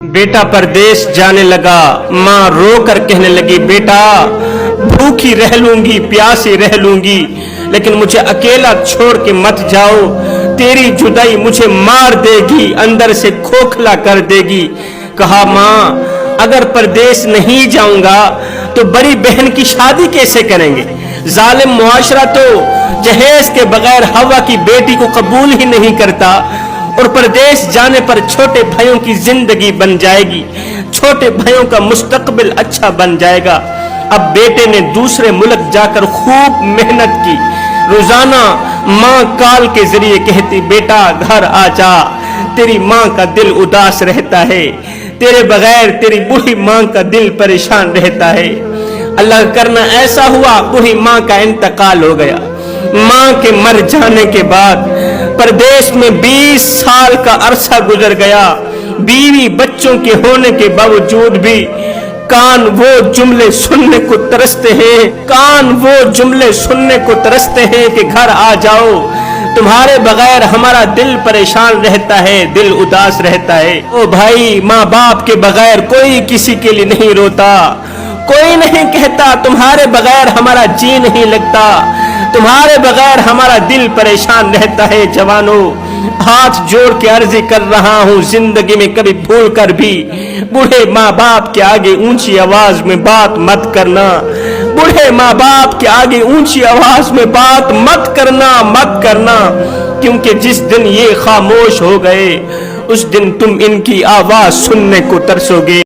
बेटा परदेश जाने लगा, माँ रो कर कहने लगी, बेटा भूखी रह लूंगी, प्यासी रह लूंगी, लेकिन मुझे अकेला छोड़ के मत जाओ, तेरी जुदाई मुझे मार देगी, अंदर से खोखला कर देगी। कहा, माँ अगर परदेश नहीं जाऊंगा तो बड़ी बहन की शादी कैसे करेंगे? जालिम मुआशरा तो जहेज के बगैर हवा की बेटी को कबूल ही नहीं करता, और परदेश जाने पर छोटे भाइयों की जिंदगी बन जाएगी, छोटे भाइयों का मुस्तकबिल अच्छा बन जाएगा। अब बेटे ने दूसरे मुल्क जाकर खूब मेहनत की। रोजाना माँ कॉल के जरिए कहती, बेटा घर आ जा, तेरी माँ का दिल उदास रहता है, तेरे बगैर तेरी बूढ़ी माँ का दिल परेशान रहता है। अल्लाह करना ऐसा हुआ, बूढ़ी माँ का इंतकाल हो गया। माँ के मर जाने के बाद परदेश में 20 साल का अरसा गुजर गया। बीवी बच्चों के होने के बावजूद भी कान वो जुमले सुनने को तरसते हैं, कान वो जुमले सुनने को तरसते हैं कि घर आ जाओ, तुम्हारे बगैर हमारा दिल परेशान रहता है, दिल उदास रहता है। ओ भाई, माँ बाप के बगैर कोई किसी के लिए नहीं रोता, कोई नहीं कहता तुम्हारे बगैर हमारा जी नहीं लगता, तुम्हारे बगैर हमारा दिल परेशान रहता है। जवानों, हाथ जोड़ के अर्जी कर रहा हूँ, जिंदगी में कभी भूल कर भी बूढ़े माँ बाप के आगे ऊंची आवाज में बात मत करना, बूढ़े माँ बाप के आगे ऊंची आवाज में बात मत करना, क्योंकि जिस दिन ये खामोश हो गए उस दिन तुम इनकी आवाज सुनने को तरसोगे।